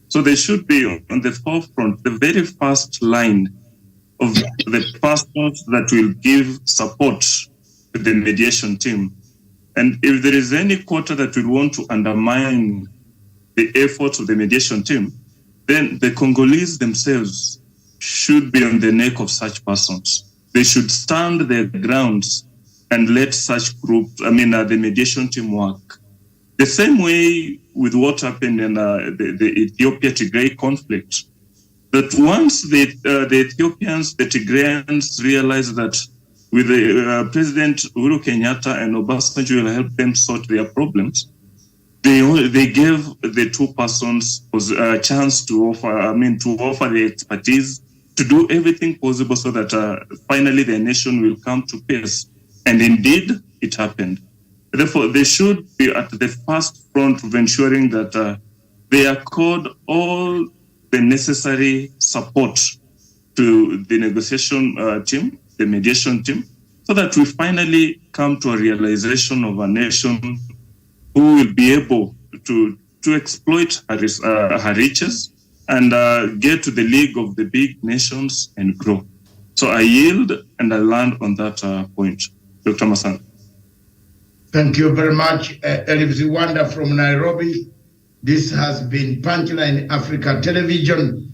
So they should be on the forefront, the very first line of the persons that will give support to the mediation team. And if there is any quarter that will want to undermine the efforts of the mediation team, then the Congolese themselves should be on the neck of such persons. They should stand their grounds and let such groups, the mediation team work. The same way with what happened in the Ethiopia-Tigray conflict, that once the Ethiopians, the Tigrayans realized that with the President Uhuru Kenyatta and Obasanjo will help them sort their problems, they gave the two persons a chance to offer the expertise to do everything possible so that finally the nation will come to peace. And indeed, it happened. Therefore, they should be at the first front of ensuring that they accord all the necessary support to the negotiation team, the mediation team, so that we finally come to a realization of a nation who will be able to exploit her riches and get to the league of the big nations and grow. So I yield and I land on that point. Dr. Masana. Thank you very much, Elif Ziwanda from Nairobi. This has been Punchline Africa Television,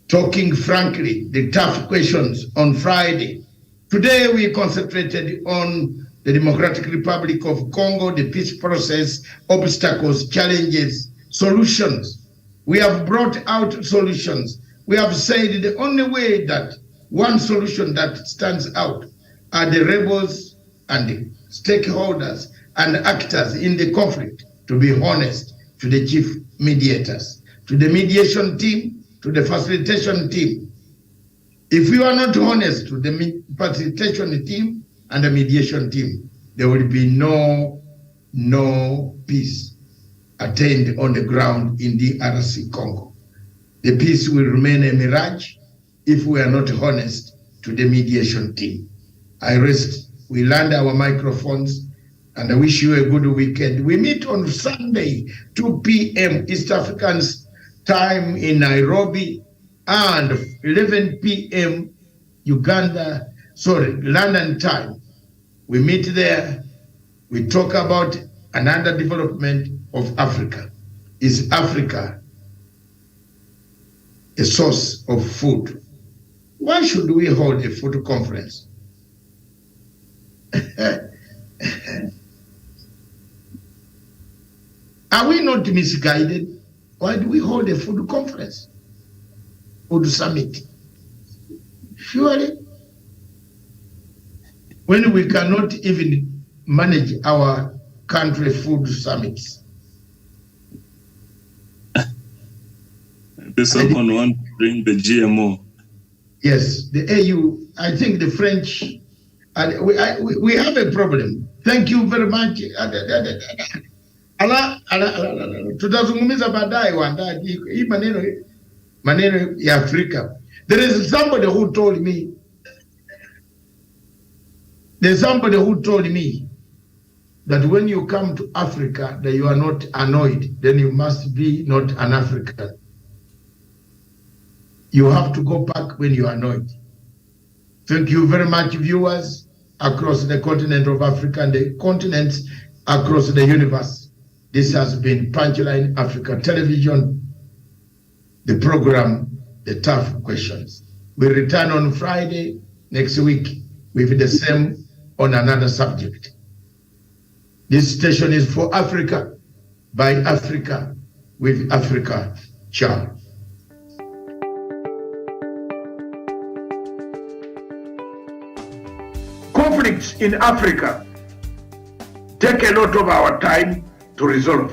talking frankly the tough questions on Friday. Today we concentrated on the Democratic Republic of Congo, the peace process, obstacles, challenges, solutions. We have brought out solutions. We have said the only way that one solution that stands out are the rebels and the stakeholders and actors in the conflict to be honest to the chief mediators, to the mediation team, to the facilitation team. If you are not honest to the facilitation team and the mediation team, there will be no peace attained on the ground in the DRC Congo. The peace will remain a mirage if we are not honest to the mediation team. I rest. We land our microphones and I wish you a good weekend. We meet on Sunday, 2 p.m. East African time in Nairobi and 11 p.m. London time. We meet there. We talk about another development of Africa. Is Africa a source of food? Why should we hold a food conference? Are we not misguided? Why do we hold a food conference? Food summit? Surely, when we cannot even manage our country food summits. The second one, bring the GMO. Yes, the AU, I think the French, we have a problem. Thank you very much. Tutazungumza baadaye wandaji hii maneno ya Afrika. There is somebody who told me that when you come to Africa that you are not annoyed, then you must be not an African. You have to go back when you are annoyed. Thank you very much, viewers across the continent of Africa and the continents across the universe. This has been Punchline Africa Television, the program, The Tough Questions. We return on Friday next week with the same on another subject. This station is for Africa, by Africa, with Africa charm. Conflicts in Africa take a lot of our time to resolve.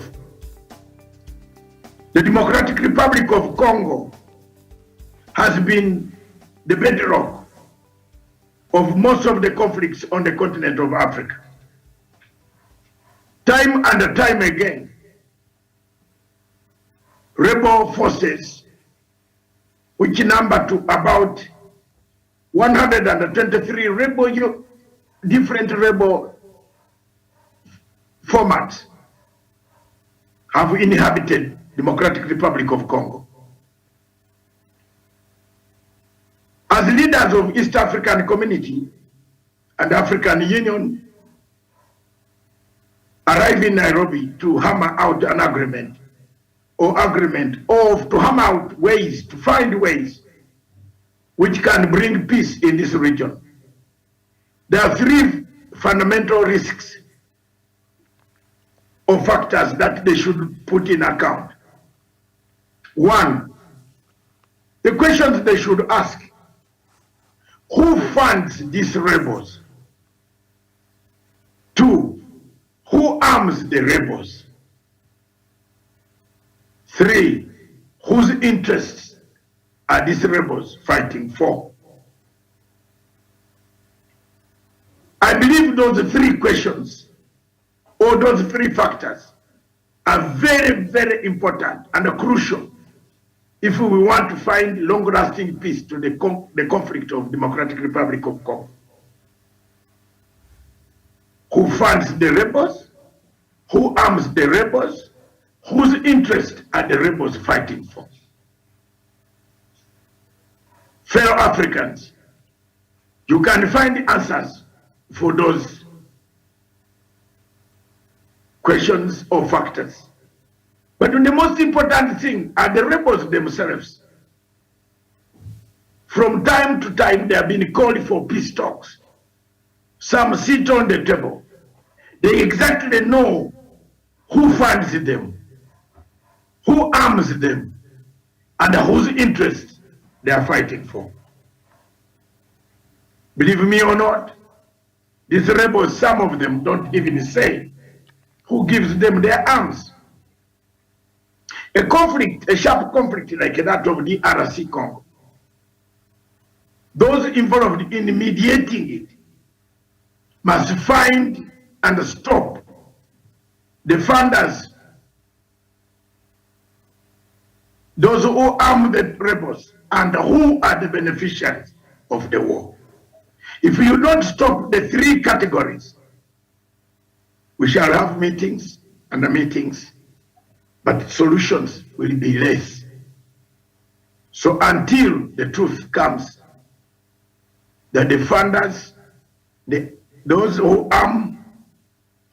The Democratic Republic of Congo has been the bedrock of most of the conflicts on the continent of Africa. Time and time again, rebel forces, which number to about 123 different rebel formats, have inhabited Democratic Republic of Congo. As leaders of East African Community and African Union arrive in Nairobi to hammer out an agreement or to hammer out ways, to find ways which can bring peace in this region. There are three fundamental risks or factors that they should put in account. One, the questions they should ask: who funds these rebels? Two, who arms the rebels? Three, whose interests are these rebels fighting for? I believe those three questions or those three factors are very, very important and crucial if we want to find long-lasting peace to the conflict of Democratic Republic of Congo. Who funds the rebels? Who arms the rebels? Whose interests are the rebels fighting for? Fellow Africans, you can find answers for those questions or factors. But the most important thing are the rebels themselves. From time to time, they have been called for peace talks. Some sit on the table. They exactly know who funds them, who arms them, and whose interests they are fighting for. Believe me or not, these rebels, some of them don't even say who gives them their arms. A conflict, a sharp conflict like that of the DRC Congo, those involved in mediating it must find and stop the funders, those who arm the rebels, and who are the beneficiaries of the war. If you don't stop the three categories, we shall have meetings and meetings, but solutions will be less. So until the truth comes that the funders, those who arm,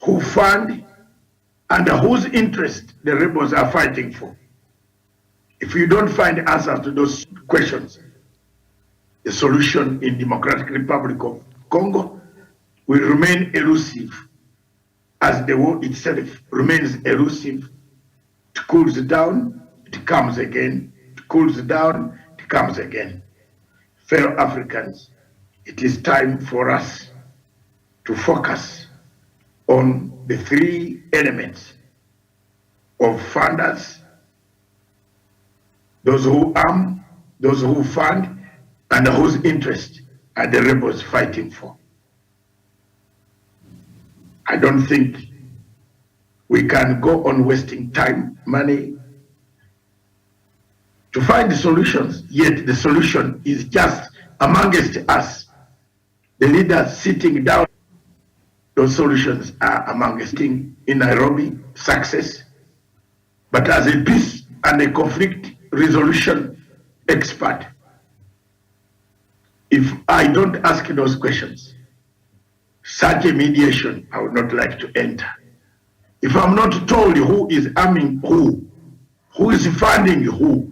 who fund, and whose interest the rebels are fighting for, if you don't find answers to those questions, the solution in Democratic Republic of Congo will remain elusive, as the war itself remains elusive. It cools down, it comes again. It cools down, it comes again. Fellow Africans, it is time for us to focus on the three elements of funders, those who arm, those who fund, and whose interest are the rebels fighting for. I don't think we can go on wasting time, money to find the solutions, yet the solution is just amongst us, the leaders sitting down. Those solutions are amongst in Nairobi, success. But as a peace and a conflict resolution expert, if I don't ask those questions, such a mediation I would not like to enter. If I'm not told who is arming who is funding who,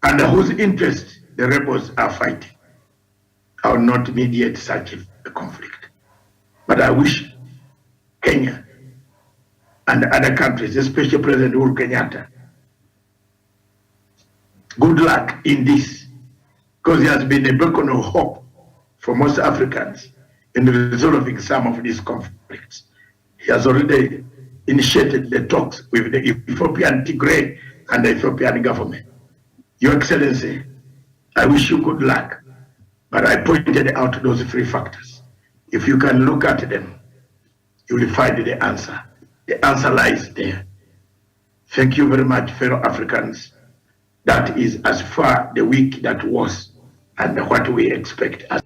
and whose interest the rebels are fighting, I will not mediate such a conflict. But I wish Kenya and other countries, especially President Uhuru Kenyatta, good luck in this, because he has been a beacon of hope for most Africans in resolving some of these conflicts. He has already initiated the talks with the Ethiopian Tigray and the Ethiopian government. Your Excellency, I wish you good luck, but I pointed out those 3 factors. If you can look at them, you will find the answer. The answer lies there. Thank you very much, fellow Africans. That is as far the week that was and what we expect as